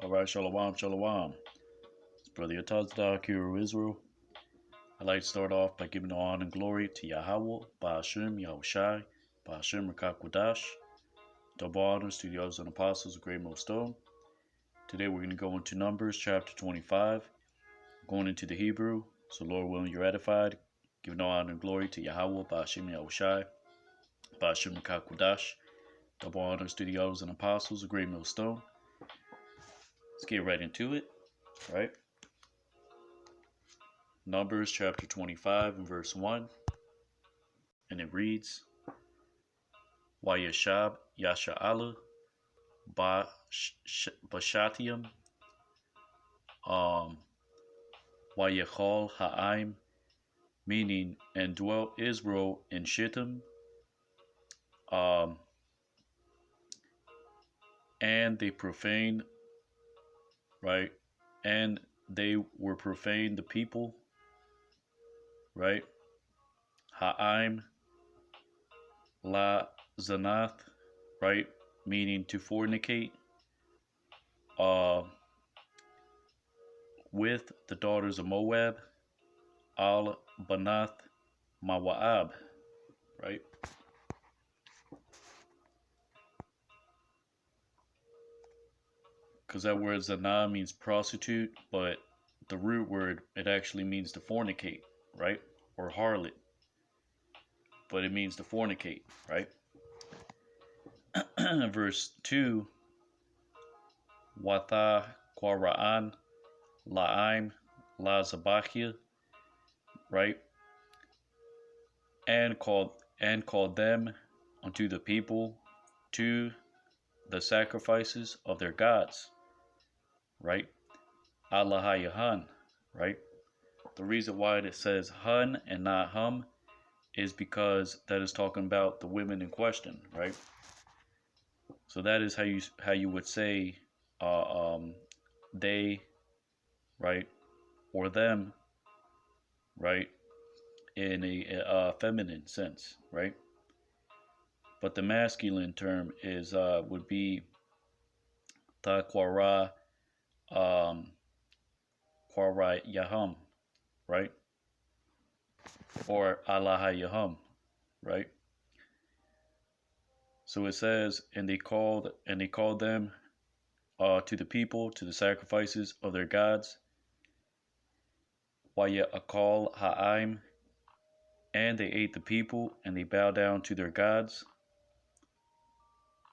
All right, shalom, shalom. It's Brother Yatazda, Hero Israel. I'd like to start off by giving honor and glory to Yahweh, Ba'ashem, Yahushai, Ba'ashem, Rakakwadash. Double honors to the elders and apostles of Great Millstone. Today we're going to go into Numbers chapter 25, going into the Hebrew. So Lord willing, you're edified. Giving honor and glory to Yahweh, Ba'ashem, Yahushai, Ba'ashem, Rakakwadash. Double honors to the elders and apostles of Great Millstone. Let's get right into it, right? Numbers chapter 25 and verse 1. And it reads, Wayashab Yasha'ala Bashatiam Wayachal Ha'im, meaning, and dwelt Israel in Shittim, and they profaned, right? And they were profaned, the people, right? Ha'im La Zanath, right? Meaning to fornicate with the daughters of Moab, Al Banath Mawa'ab, right? Because that word Zanah means prostitute, but the root word, it actually means to fornicate, right? Or harlot. But it means to fornicate, right? Verse 2, Watha Quara'an La'im La Zabachia, right? And called them unto the people to the sacrifices of their gods, right? Allahayahan, right? The reason why it says hun and not hum is because that is talking about the women in question, right? So that is how you would say they, right, or them, right, in a feminine sense, right? But the masculine term is would be Quara Yahum, right? Or Allah Yahum, right? So it says, and they called them to the people, to the sacrifices of their gods. Waya Akal Ha'im, and they ate the people, and they bowed down to their gods.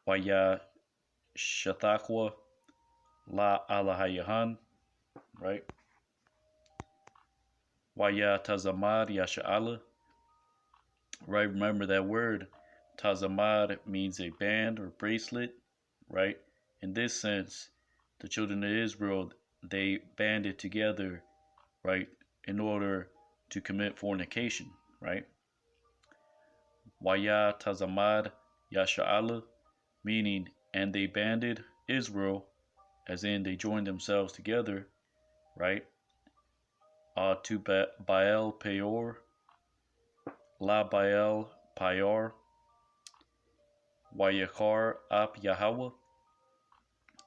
Waya Shathakwa La Alahayahan, right? Waya Tazamad Yasha'ala, right? Remember that word. Tazamad means a band or bracelet, right? In this sense, the children of Israel, they banded together, right, in order to commit fornication, right? Waya Tazamad Yasha'ala, meaning, and they banded Israel, as in they joined themselves together, right? To Baal Peor, La Baal Payar, Wayachar Ap Yahweh,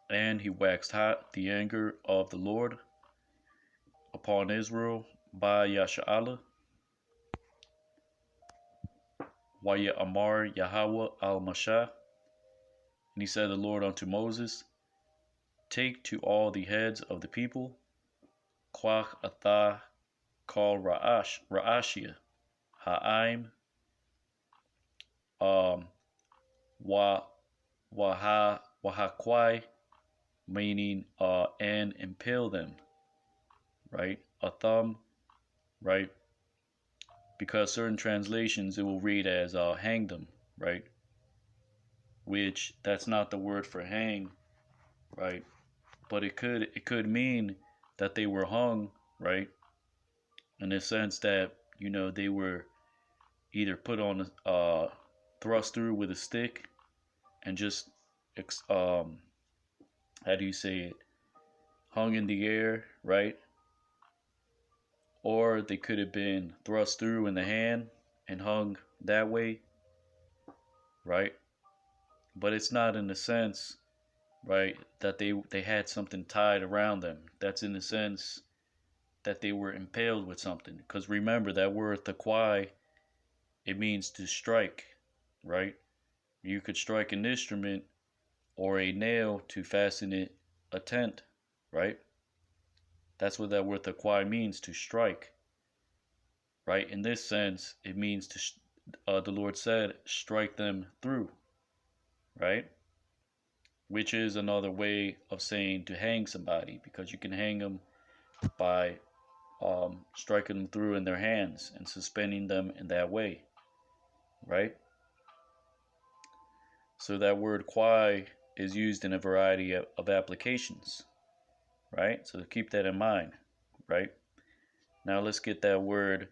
and he waxed hot the anger of the Lord upon Israel by Yasha'ala. Waya Amar Yahweh al Mashah, and he said the Lord unto Moses, take to all the heads of the people, Quach Atha call Ra'ashia, Ha'im, Wahakwai, meaning and impale them, right? A thumb, right? Because certain translations it will read as hang them, right? Which that's not the word for hang, right? But it could mean that they were hung, right? In the sense that, you know, they were either put on thrust through with a stick and just how do you say it, hung in the air, right? Or they could have been thrust through in the hand and hung that way, right? But it's not in the sense right? That they had something tied around them. That's in the sense that they were impaled with something. Because remember that word thakwai, it means to strike, right? You could strike an instrument or a nail to fasten it a tent, right? That's what that word thakwai means, to strike, right? In this sense, it means to, the Lord said, strike them through, right? Which is another way of saying to hang somebody, because you can hang them by striking them through in their hands and suspending them in that way, right? So that word kwai is used in a variety of applications, right? So keep that in mind, right? Now let's get that word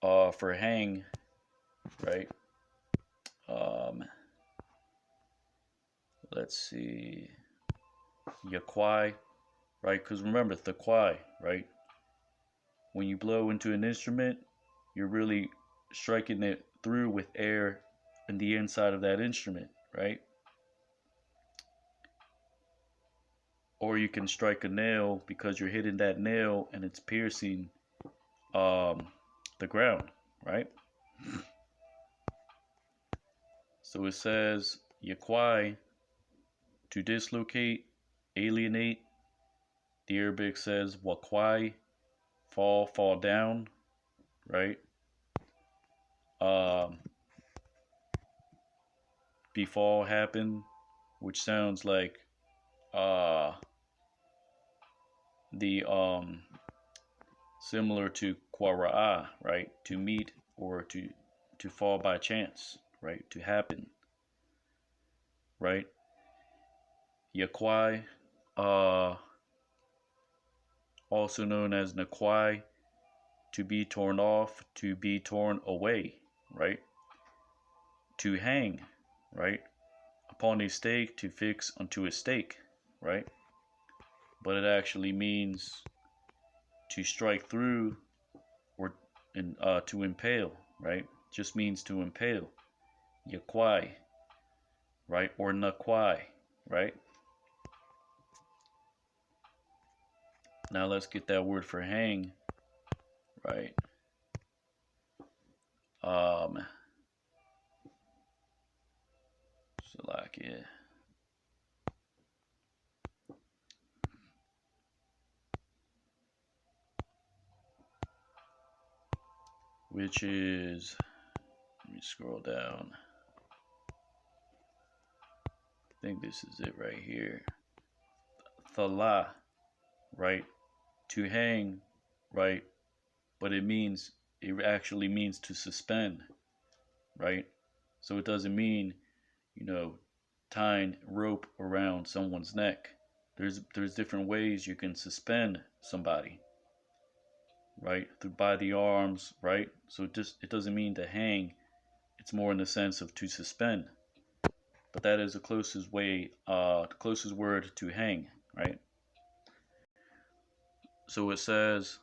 for hang, right? Um, let's see, yakwai, right? Because remember, the kwai, right? When you blow into an instrument, you're really striking it through with air in the inside of that instrument, right? Or you can strike a nail because you're hitting that nail and it's piercing the ground, right? So it says yakwai, to dislocate, alienate. The Arabic says wakwai, fall down, right? Um, befall, happen, which sounds like uh, the similar to quara'a, right? To meet or to fall by chance, right? To happen, right? Yakwai, uh, also known as nakwai, to be torn off, to be torn away, right? To hang, right? Upon a stake, to fix unto a stake, right? But it actually means to strike through or to impale, right? Just means to impale. Yakwai, right? Or nakwai, right? Now let's get that word for hang, right? Salakia, which is, let me scroll down. I think this is it right here. Thala, right? To hang, right? But it actually means to suspend, right? So it doesn't mean, you know, tying rope around someone's neck. There's different ways you can suspend somebody, right? By the arms, right? So it doesn't mean to hang. It's more in the sense of to suspend. But that is the closest way, the closest word to hang, right? So it says,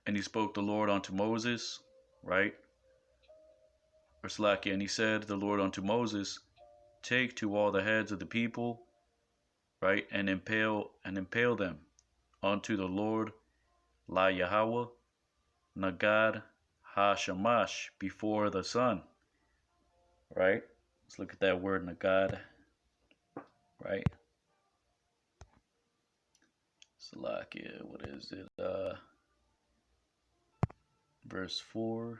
and he spoke the Lord unto Moses, right? Or Slacky, and he said the Lord unto Moses, take to all the heads of the people, right, and impale them unto the Lord La Yahweh Nagad Ha Shamash before the sun, right? Let's look at that word Nagad, right? Salakia, what is it? Verse 4.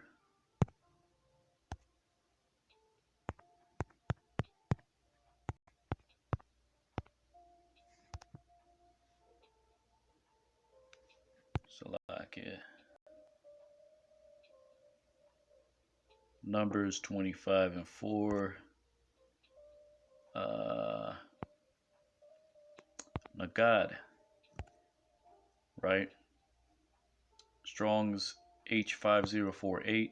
Salakia. Numbers 25 and 4. Nagad, right? Strong's H5048.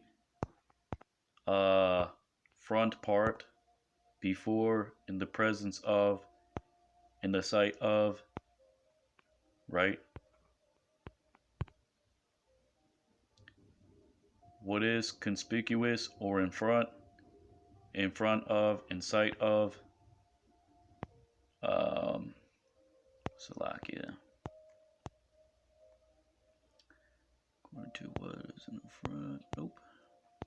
Front part, before, in the presence of, in the sight of, right? What is conspicuous or in front, in front of, in sight of, Salakia. According to what is in the front. Nope.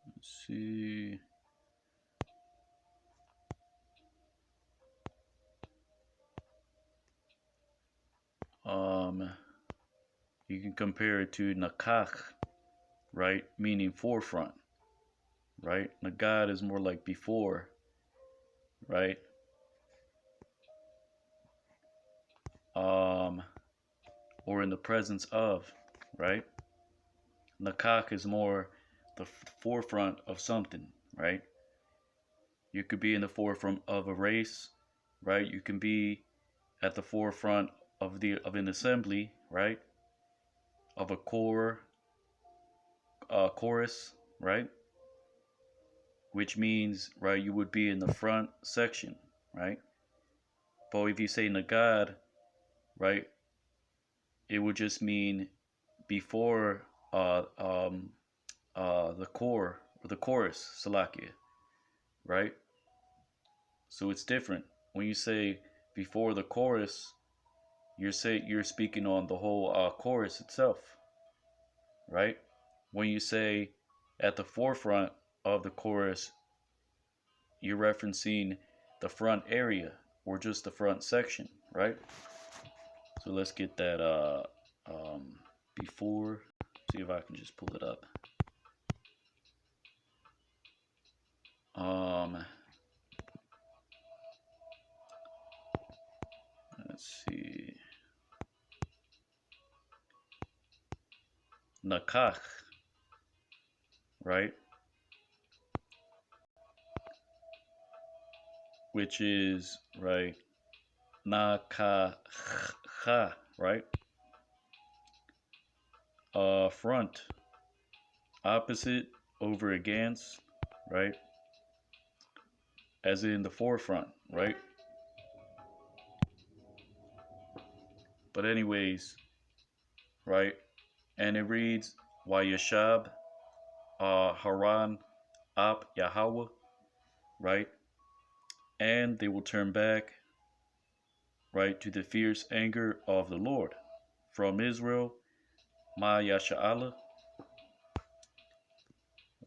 Let's see. You can compare it to nakach, right? Meaning forefront, right? Nagad is more like before, right? Or in the presence of, right? Nakach is more the forefront of something, right? You could be in the forefront of a race, right? You can be at the forefront of an assembly, right? Of a chorus, right? Which means, right, you would be in the front section, right? But if you say Nagad, right, it would just mean before the core or the chorus, Salakia, right? So it's different. When you say before the chorus, you're speaking on the whole chorus itself, right? When you say at the forefront of the chorus, you're referencing the front area or just the front section, right? So let's get that before. See if I can just pull it up. Let's see. Nakach, right? Which is, right, nakacha, right? Front, opposite, over against, right? As in the forefront, right? But anyways, right? And it reads, Wayashab, Haran, Ap, Yahweh, right? And they will turn back, right, to the fierce anger of the Lord. From Israel, Ma Yasha'ala,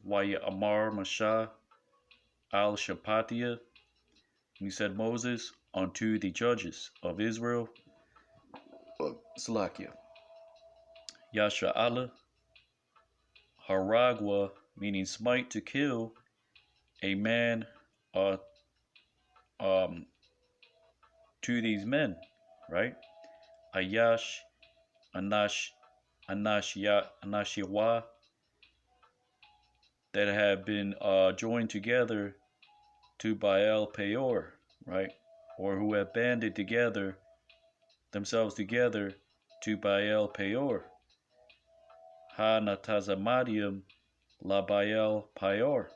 Waya Amar Mashah, Al Shapatia. He said Moses unto the judges of Israel, Salakia, Yasha'ala, Haragwa, meaning smite to kill a man to these men, right? Ayash, Anashiwa, that have been joined together to Baal Peor, right? Or who have banded together themselves together to Baal Peor. Ha Natazamadium La Baal Peor.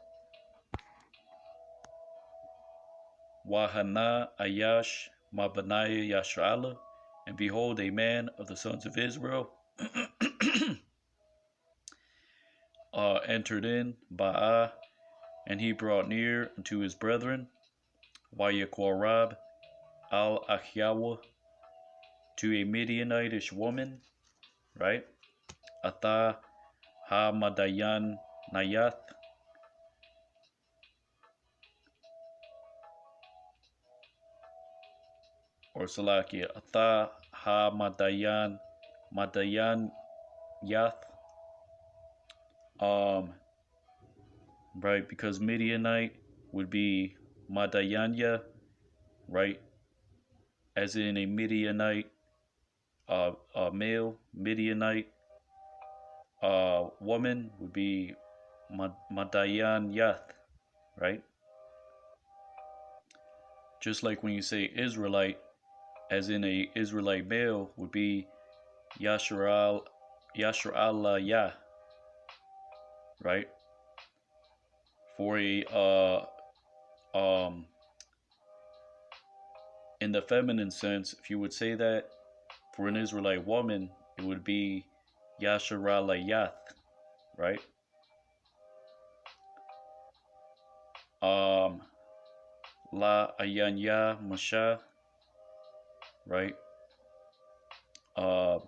Wahana Ayash Mabanaya Yashrala. And behold, a man of the sons of Israel entered in, Ba'a, and he brought near unto his brethren, Wayakorab al Achyawa, to a Midianitish woman, right? Atha ha Madayan Nayath, or Salakia, Atha ha Madayan Yath, right? Because Midianite would be Madayanya, right? As in a Midianite, a male Midianite woman would be Madayan Yath, right? Just like when you say Israelite, as in a Israelite male would be Yashra'Allah Yah, right? For a in the feminine sense, if you would say that for an Israelite woman, it would be Yashra'Allah Yath, right? La Ayanya Masha, right?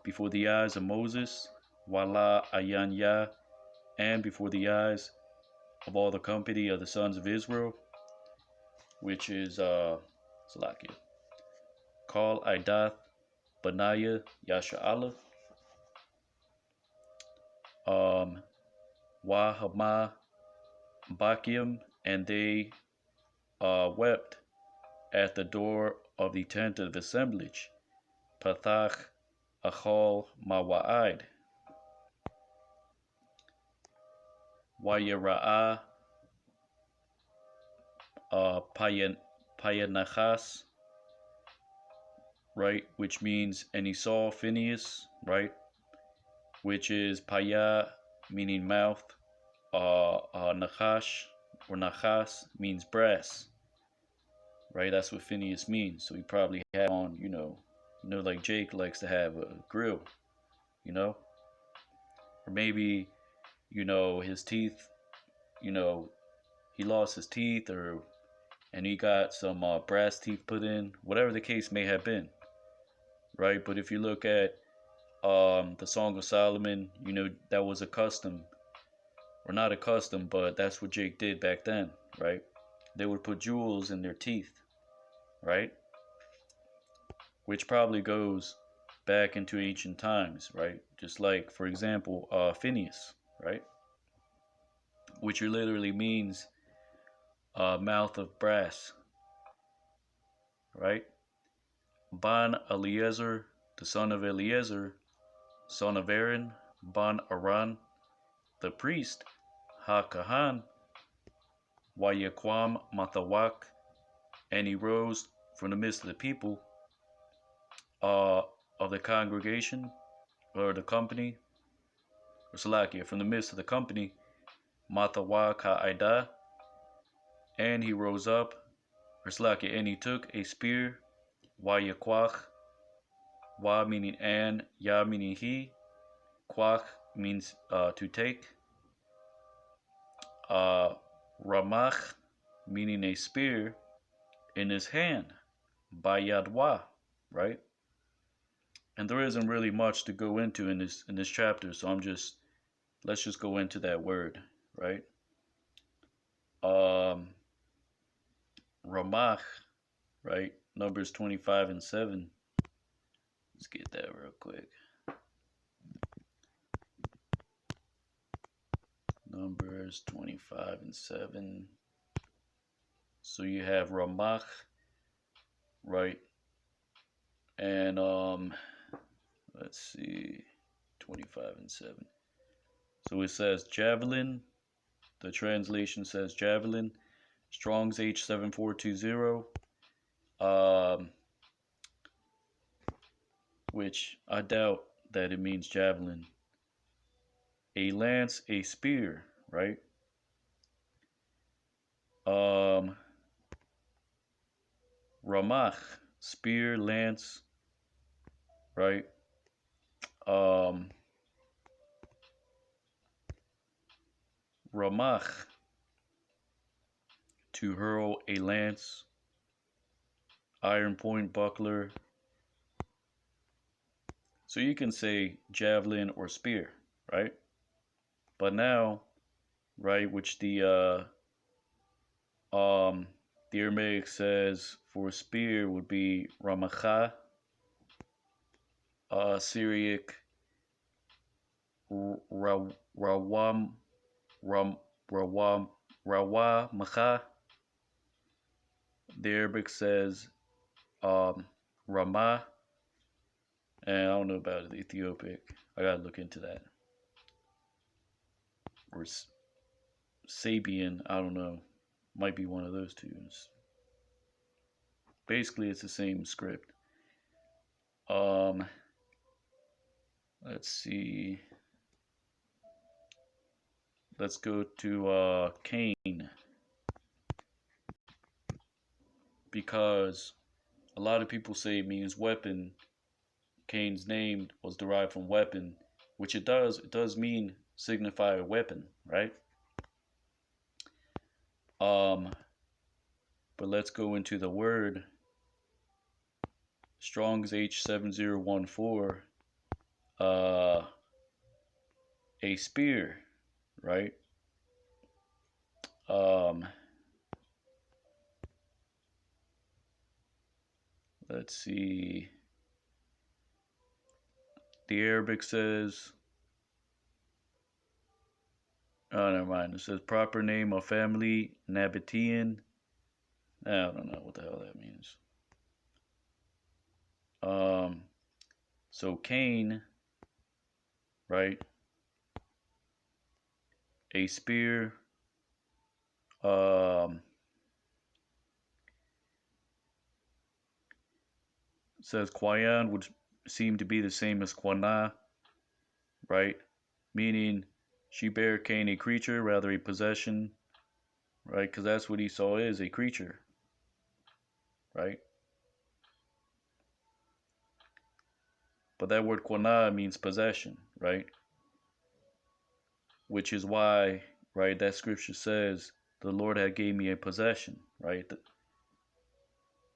Before the eyes of Moses, Wala Ayanya, and before the eyes of all the company of the sons of Israel, which is Salakia. Call Idath, Benaiah, Yasha'ala, Wahama, Bakim, and they wept at the door of the tent of assemblage, Pathach Achol Mawa'id, Wayara'ah Payanachas, right, which means, and he saw Phineas, right, which is Paya, meaning mouth, Nachash, or Nachas, means brass, right, that's what Phineas means, so he probably had on, like Jake likes to have a grill, you know, or maybe, his teeth, you know, he lost his teeth, or and he got some brass teeth put in, whatever the case may have been, right? But if you look at the Song of Solomon, that was a custom, or not a custom, but that's what Jake did back then, right? They would put jewels in their teeth, right? Which probably goes back into ancient times, right? Just like, for example, Phineas, right? Which literally means mouth of brass, right? Ban Eliezer, the son of Eliezer, son of Aaron, Ban Aran, the priest, Ha Kahan, Wayaquam Mathawak, and he rose from the midst of the people, of the congregation, or the company, or Salakia, from the midst of the company, Mathawak Ha'ida, and he rose up, or Salakia, and he took a spear, Wayaquach, Wa meaning and, Ya meaning he, Quach means to take, Ramach meaning a spear in his hand, Bayadwa, right? And there isn't really much to go into in this chapter, so let's just go into that word, right? Ramach, right? Numbers 25 and 7. Let's get that real quick. Numbers 25 and 7. So you have Ramach, right? And let's see, 25 and 7. So it says javelin. The translation says javelin. Strong's H7420. Which I doubt that it means javelin. A lance, a spear, right? Ramach, spear, lance, right? Ramach, to hurl a lance, iron point, buckler. So you can say javelin or spear, right? But now, right, which the Aramaic says for spear would be ramacha, Syriac rawam rawamacha. The Arabic says Ramah, and I don't know about the Ethiopic. I gotta look into that. Or Sabian, I don't know. Might be one of those two. Basically, it's the same script. Let's see. Let's go to Cain, because a lot of people say it means weapon. Cain's name was derived from weapon, which it does. It does mean signify a weapon, right? But let's go into the word. Strong's H7014. A spear, right? Um, let's see. The Arabic says, oh, never mind. It says proper name of family, Nabatean. I don't know what the hell that means. Um, so Cain, right? A spear. Um, says Quayan would seem to be the same as Quana, right? Meaning she bare Cain a creature, rather a possession, right? Because that's what Esau is, a creature, right? But that word Quana means possession, right? Which is why, right, that scripture says the Lord had gave me a possession, right?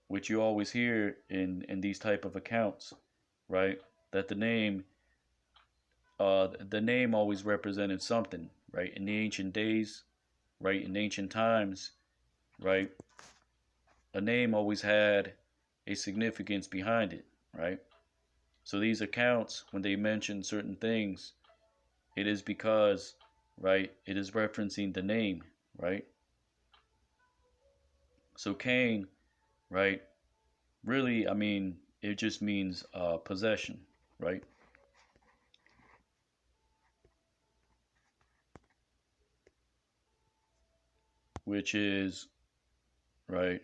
Which you always hear in these type of accounts, right? That the name always represented something, right? In the ancient days, right? In ancient times, right? A name always had a significance behind it, right? So these accounts, when they mention certain things, it is because, right, it is referencing the name, right? So Cain, right, really, I mean, it just means possession, right? Which is, right,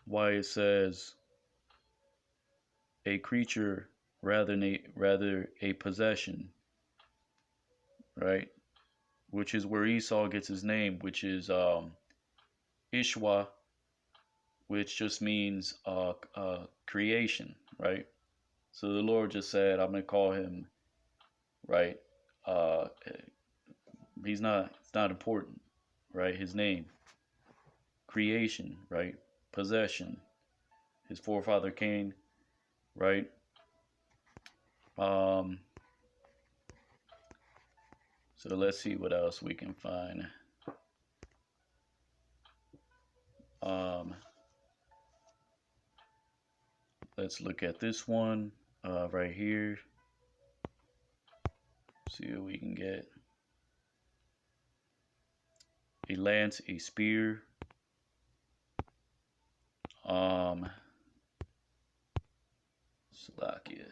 why it says a creature rather a possession, right? Which is where Esau gets his name, which is Ishwa, which just means creation, right? So the Lord just said, I'm going to call him, right? Uh, it's not important, right? His name, creation, right? Possession, his forefather Cain, right? Um, so let's see what else we can find. Um, let's look at this one right here. See what we can get. A lance, a spear. Slovakia.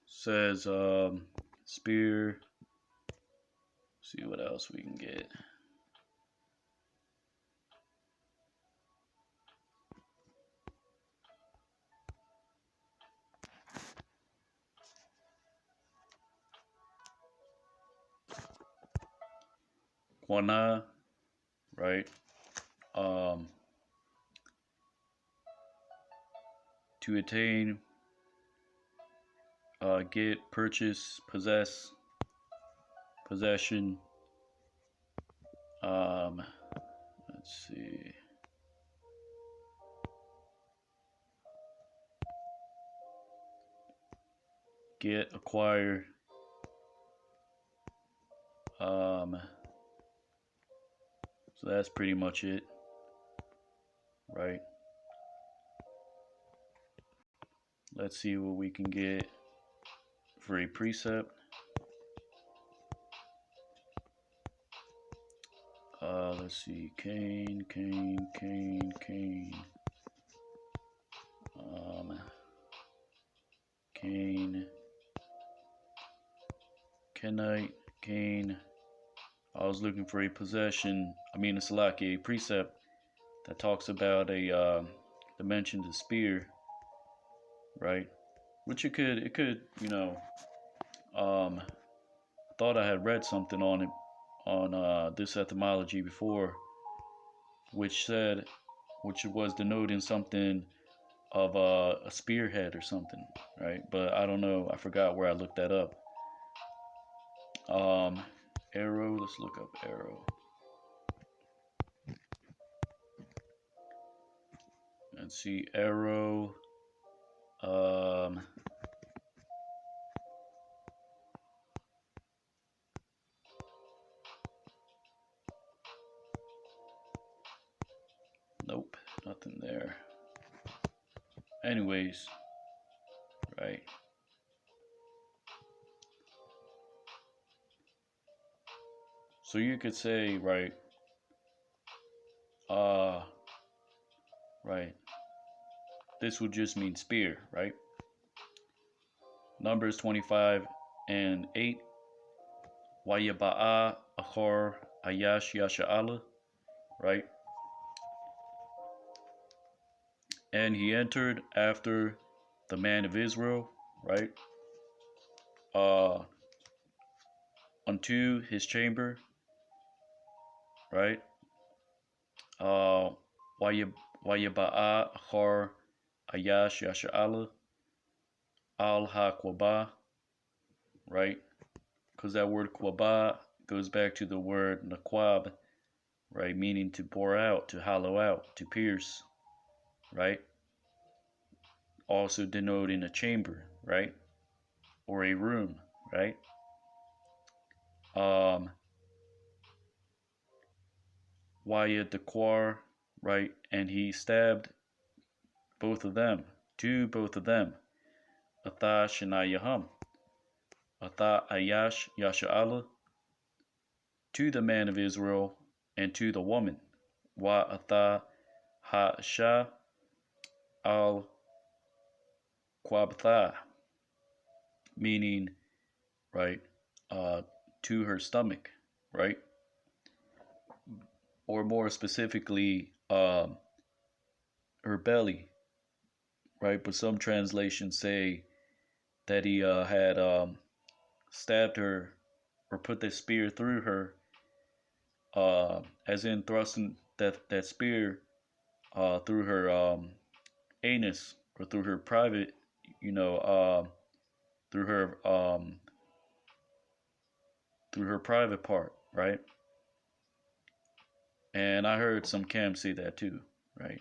Says spear. See what else we can get. Quana, right? Um, to attain, get, purchase, possess, possession. Let's see. Get, acquire. So that's pretty much it, right? Let's see what we can get for a precept. Let's see. Cain. Cain. Kenite. Cain. I was looking for a possession. It's like a precept that talks about that mentions a spear, right? Which it could, I thought I had read something on it on this etymology before, which said, which was denoting something of a spearhead or something, right? But I don't know. I forgot where I looked that up. Um, arrow. Let's look up arrow. Let's see arrow. Um, nope, nothing there. Anyways, right. So you could say, right, uh, right, this would just mean spear, right? Numbers 25 and 8. Wayaba'a Achor Ayash Yasha'ala, right? And he entered after the man of Israel, right? Uh, unto his chamber, right? Uh, Wayaba'a Achor Ayash Yasha'ala Al HaQuaba, right? Because that word Quaba goes back to the word Naquab, right? Meaning to bore out, to hollow out, to pierce, right? Also denoting a chamber, right? Or a room, right? Wyatt the Quar, right? And he stabbed both of them, to both of them. Atha Shanayaham, Atha Ayash Yasha'ala, to the man of Israel and to the woman. Wa Atha Ha'sha al Quabtha, meaning, right, to her stomach, right? Or more specifically, her belly, right? But some translations say that he had stabbed her or put the spear through her, as in thrusting that spear through her anus or through her private, you know, through her through her private part, right? And I heard some camps say that too, right?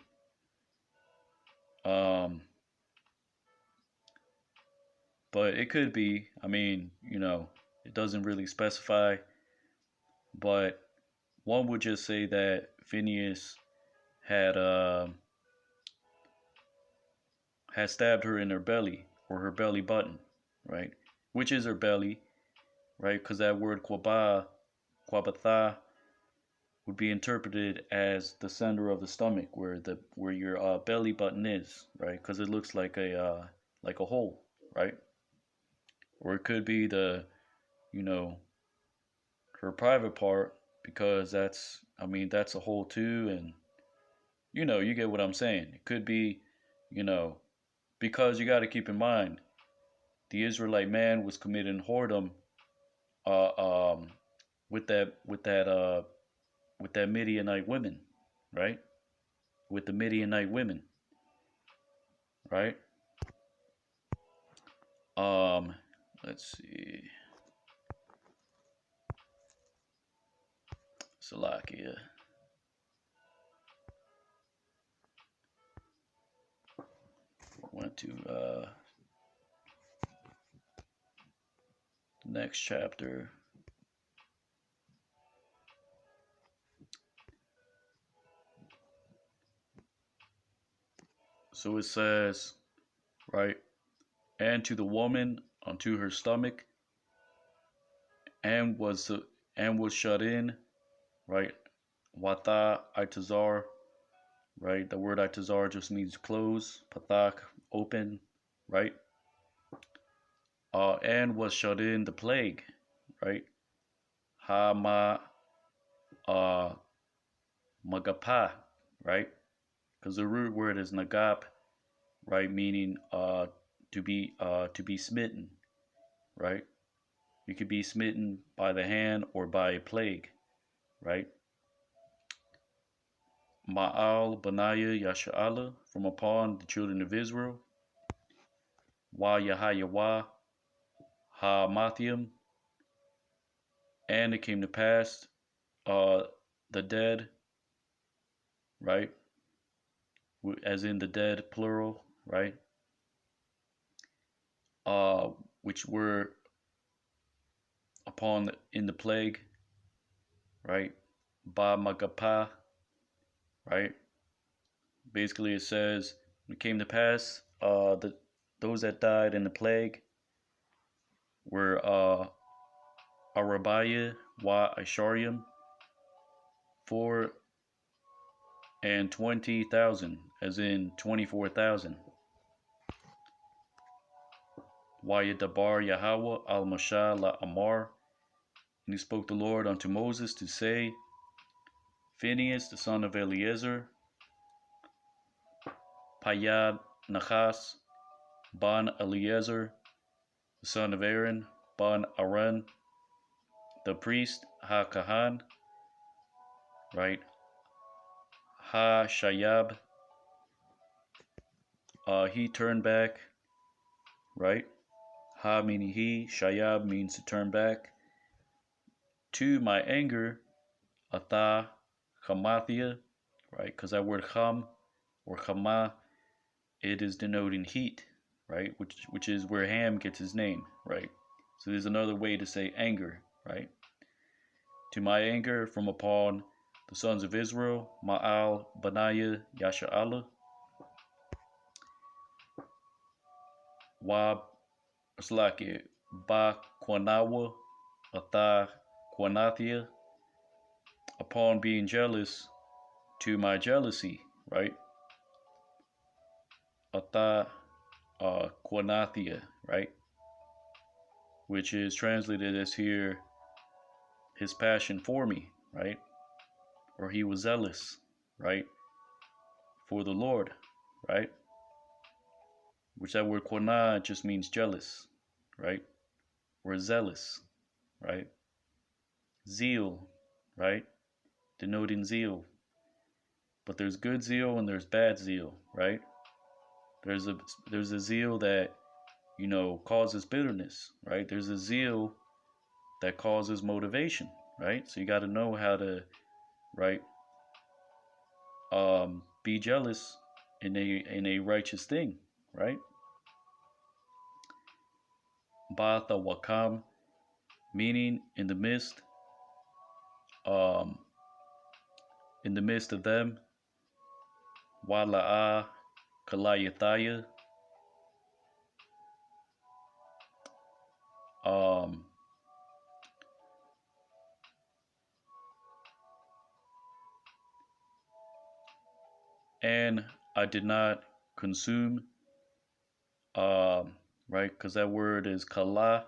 Um, but it could be. I mean, it doesn't really specify, but one would just say that Phineas had had stabbed her in her belly or her belly button, right? Which is her belly, right? Because that word quabatha, would be interpreted as the center of the stomach, where your belly button is, right? Because it looks like a hole, right? Or it could be you know, her private part, because that's a hole too, and you get what I'm saying. It could be, you know, because you got to keep in mind the Israelite man was committing whoredom, uh, um, with that Midianite women, right? With the Midianite women, right? Um, let's see, Salakia. Went to next chapter. So it says, right, and to the woman unto her stomach, and was shut in, right? Wata itazar, right? The word itazar just means close. Pathak, open, right? And was shut in the plague, right? Hama uh magapa, right? Because the root word is nagap, right? Meaning to be smitten, right? You could be smitten by the hand or by a plague, right? Ma'al Benaiah Yasha'ala from upon the children of Israel. Wa Yahayawa Ha Mathiam. And it came to pass, the dead, right? As in the dead, plural, right? Which were upon in the plague, right? Ba Magapa, right? Basically, it says it came to pass, those that died in the plague were Arabiah wa Asharium, 420,000, as in 24,000. Wayadabar Yahweh al Moshe la Amar, and he spoke the Lord unto Moses to say, Phinehas the son of Eleazar, Payad Nachas, Ban Eleazar the son of Aaron, Ban Aaron the priest, Ha Kahan, right? Ha Shayab, he turned back, right? Ha meaning he, Shayab means to turn back. To my anger, Atha Hamathia, right? Because that word Ham or Hama, it is denoting heat, right? Which is where Ham gets his name, right? So there's another way to say anger, right? To my anger from upon the sons of Israel, Ma'al Benaiah Yasha'ala, Wa Slaki Ba Quanawa Atha Quanathia, upon being jealous, to my jealousy, right? Atha Quanathia, right? Which is translated as here, his passion for me, right? Or he was zealous, right? For the Lord, right? Which that word quana just means jealous, right? Or zealous, right? Zeal, right? Denoting zeal. But there's good zeal and there's bad zeal, right? There's a zeal that, causes bitterness, right? There's a zeal that causes motivation, right? So you got to know how to, right, be jealous in a righteous thing, right? Batha wakam, meaning um, in the midst of them. Wala'a kalayathaya, um, and I did not consume, right? Because that word is kalaha,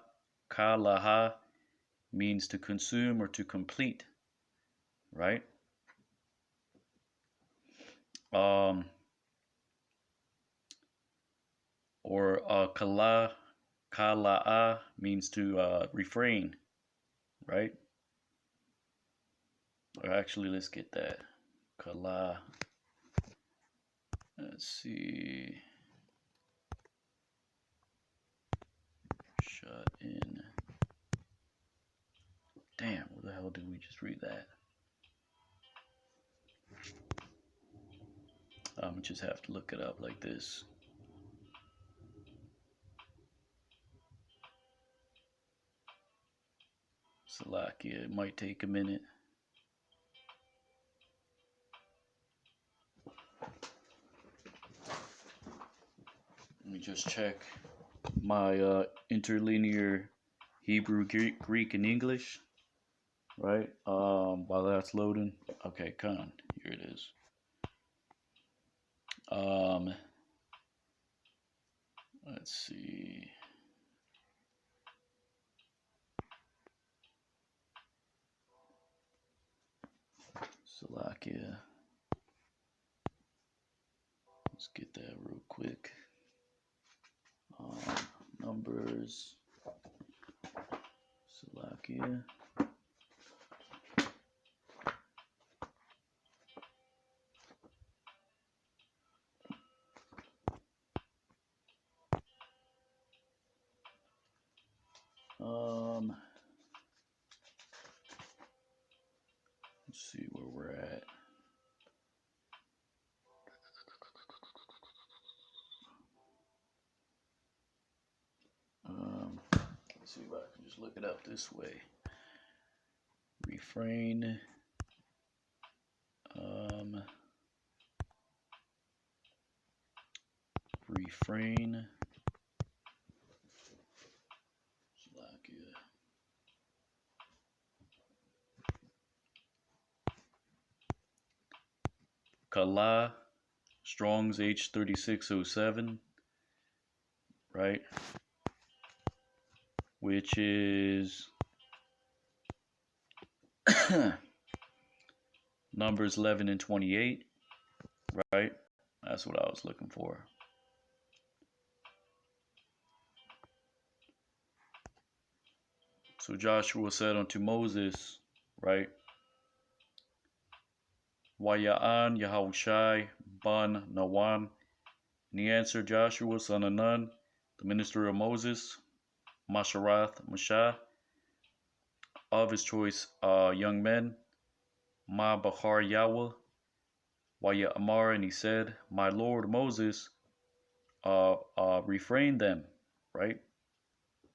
means to consume or to complete, right? Or kala'a means to refrain, right? Or actually, let's get that. Kala. Let's see. Shut in. Damn, where the hell did we just read that? Just have to look it up like this. Salakia, it might take a minute. Let me just check my interlinear Hebrew, Greek, and English. Right? While that's loading. Okay, come on. Here it is. Let's see. Salakia. Let's get that real quick. Numbers. Salakia. Let's see where we're at. Let's see if I can just look it up this way. Refrain. Refrain. Kala, Strong's H3607, right? Which is numbers 11 and 28, right? That's what I was looking for. So Joshua said unto Moses, right? Waya'an Yahushai ban Nawan. And he answered Joshua, son of Nun, the minister of Moses, Masharath Mashah, of his choice young men, Ma Bahar Yahweh, Waya Amar, and he said, my Lord Moses, refrain them, right?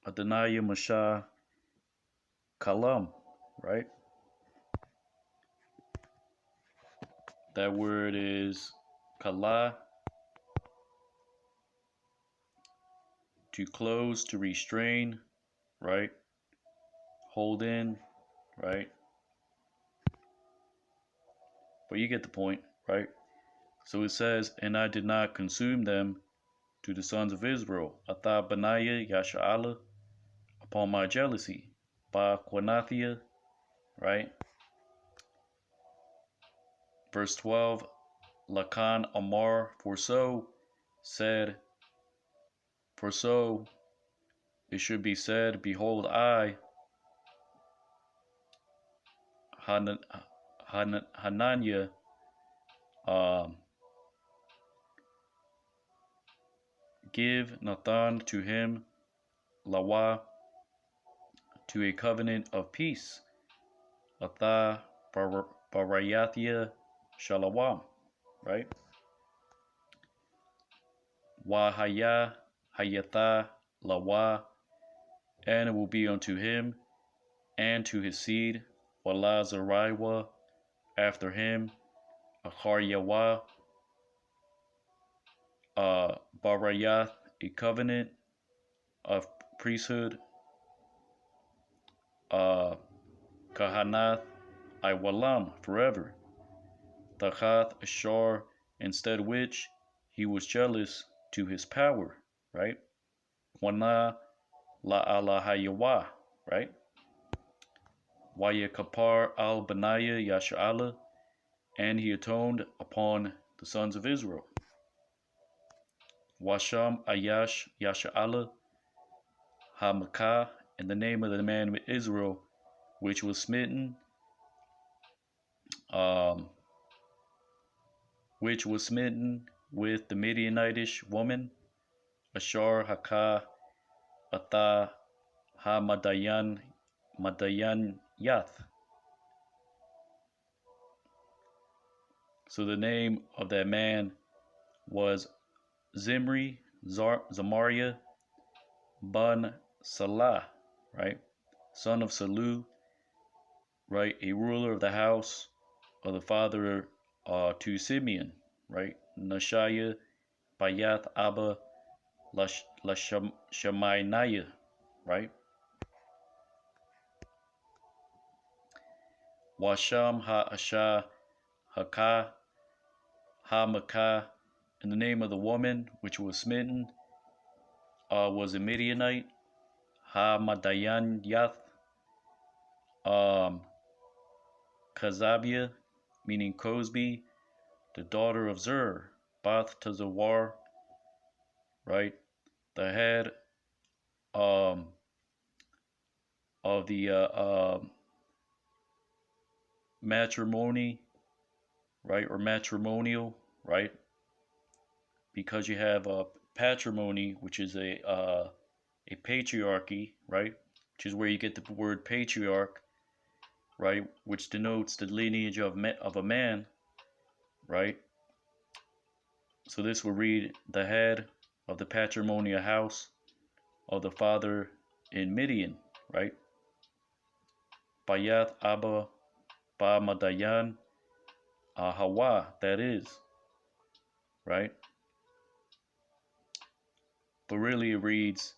Adonai Mashah Kalam, right? That word is Kala, to close, to restrain, right? Hold in, right? But you get the point, right? So it says, and I did not consume them to the sons of Israel, Atha Benaiah Yasha'ala, upon my jealousy, Ba Quanathia, right? Verse 12, Lakan Amar, for so it should be said, behold, I, Hananiah, give Nathan to him, Lawa, to a covenant of peace, Atha Barayathia Shalawam, right? Wahaya Hayatha Lawa, and it will be unto him and to his seed, Wala Zaraiwa, after him, Acharyawa, Barayath, a covenant of priesthood, Kahanath, Iwalam, forever, Tachath Ashar, instead which he was jealous to his power, right? Wana La Alahayawa, right? Waya Kapar al Benaiah Yasha'ala, and he atoned upon the sons of Israel. Washam Ayash Yasha'ala Hamakah, in the name of the man of Israel, which was smitten, with the Midianitish woman, Ashar Hakah Atha Madayan Yath. So the name of that man was Zimri Zamariah Bun Salah, right? Son of Salu, right? A ruler of the house of the father to Simeon, right? Nashaya Bayath Abba Lashamayniah, right? Washam Ha-Asha Hakah Ha-Makah, in the name of the woman which was smitten, was a Midianite, Ha-Madayan Yath, Kazabiah, meaning Cosby, the daughter of Zur, Bath Tazawar, right? The head of the matrimony, right? Or matrimonial, right? Because you have patrimony, which is a patriarchy, right? which is where you get the word patriarch, right, which denotes the lineage of a man, right? So this will read the head of the patrimonial house of the father in Midian, right? Bayath Abba Ba Madayan Hawa, that is, right? But really it reads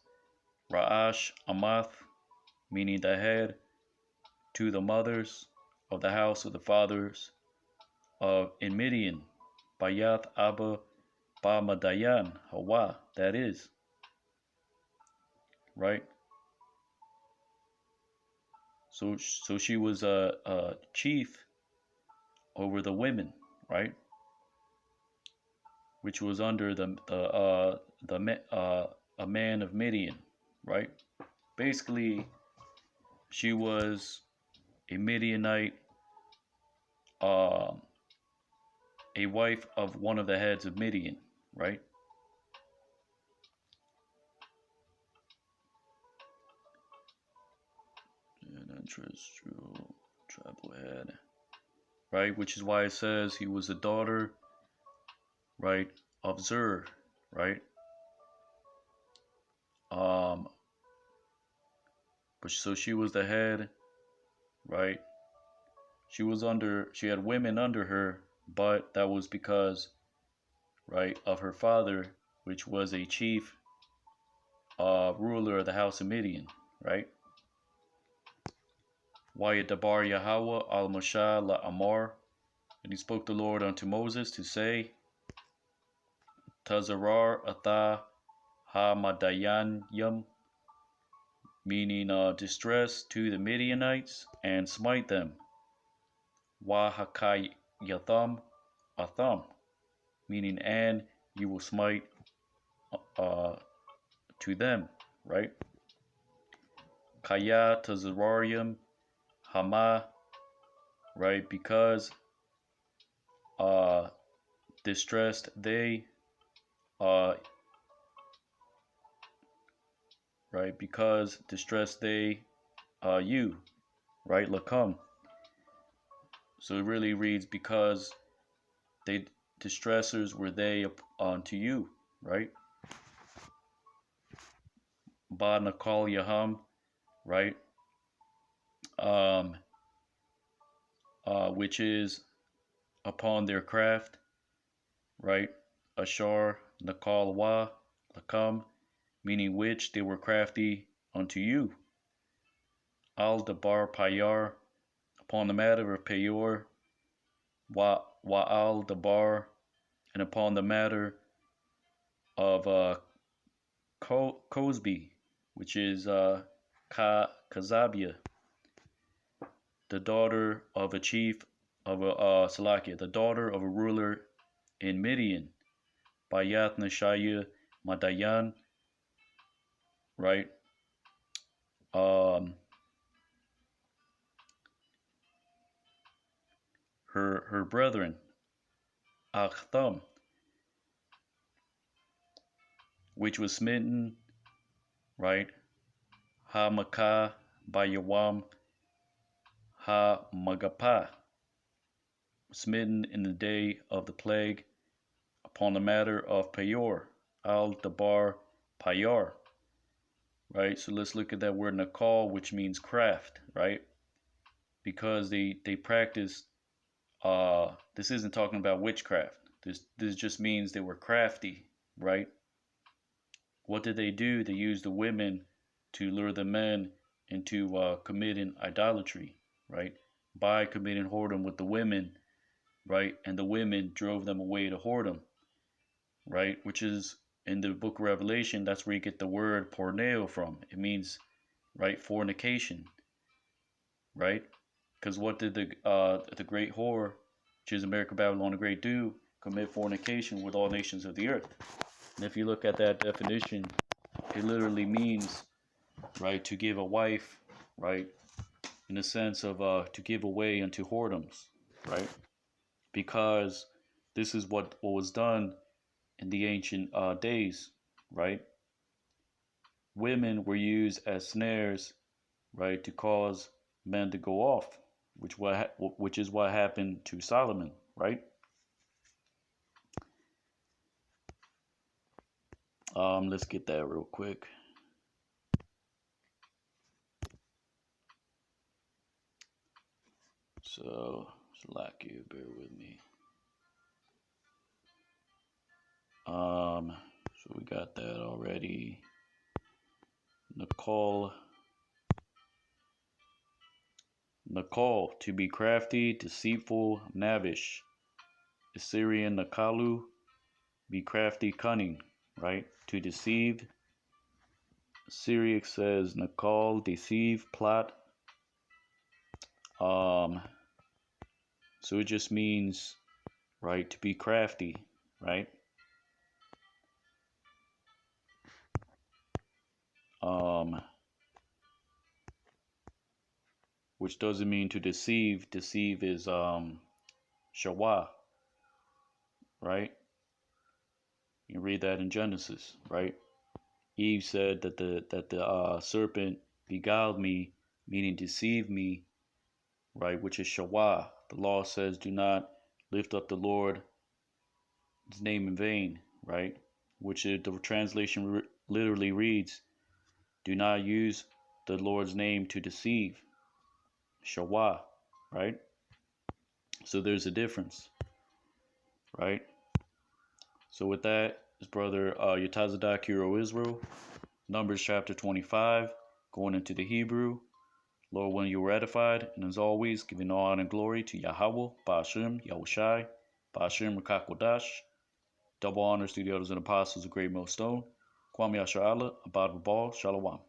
Ra'ash Amath, meaning the head, to the mothers of the house of the fathers of in Midian. Bayath Abba Ba Madayan Hawa, that is, right? So she was a chief over the women, right? Which was under a man of Midian, right? Basically, she was a Midianite, uh, a wife of one of the heads of Midian, right? An ancestral tribal head, right? Which is why it says he was a daughter, right, of Zur, right? Um, but so she was the head, right? She had women under her, but that was because, right, of her father, which was a chief ruler of the house of Midian, right? Wayadabar Yahweh al Moshe la Amar, and he spoke the Lord unto Moses to say, Tazarar atha ha Madayanyam, meaning distress to the Midianites, and smite them. Wahakai Yatham Atham, meaning and you will smite uh, to them, right? Kaya Tazararium Hama, right? Because distressed they, right? Because distressed they, you, right? Lakum. So it really reads because they distressors were they unto you, right? Ba Nakal Yaham, right? Um, which is upon their craft, right? Ashar Nakal Wa Lakam, meaning which they were crafty unto you. Al Dabar Payar, upon the matter of Peor, Wa Al Dabar, and upon the matter of Cosby, which is Kazabia, the daughter of a chief of a Salakia, the daughter of a ruler in Midian, Bayat Nashaya Madayan, right? Her brethren, Achtham, which was smitten, right? Ha Makah Bayawam Ha Magapah, smitten in the day of the plague upon the matter of Peor, Al Dabar Payar, right? So let's look at that word Nakal, which means craft, right? Because they practiced. This isn't talking about witchcraft. This just means they were crafty, right? What did they do? They used the women to lure the men into committing idolatry, right? By committing whoredom with the women, right? And the women drove them away to whoredom, right? Which is in the book of Revelation, that's where you get the word porneo from. It means, right, fornication, right? Because what did the great whore, which is America Babylon the Great, do? Commit fornication with all nations of the earth. And if you look at that definition, it literally means, right, to give a wife, right, in the sense of to give away unto whoredoms, right? Because this is what was done in the ancient days, right? Women were used as snares right, to cause men to go off, which is what happened to Solomon, right? Let's get that real quick. So, Salakia, bear with me. So we got that already. Nicole, to be crafty, deceitful, knavish. Assyrian Nakalu, be crafty, cunning, right? To deceive. Syriac says Nakal, deceive, plot. Um, so it just means, right, to be crafty, right? Um, which doesn't mean to deceive. Deceive is shawa, right? You read that in Genesis, right? Eve said that the serpent beguiled me, meaning deceived me, right? Which is shawa. The law says, do not lift up the Lord's name in vain, right? Which is, the translation literally reads, do not use the Lord's name to deceive. Shawa, right? So there's a difference, right? So with that, his brother Yatazadak Hero Israel, Numbers chapter 25, going into the Hebrew. Lord, when you were edified, and as always, giving all honor and glory to Yahweh, Ba'ashem, Yahushai, Ba'ashem, Rakakwadash. Double honors to the elders and apostles of Great Millstone. Kwame Yasha'Allah, Abad Babal, Shalom.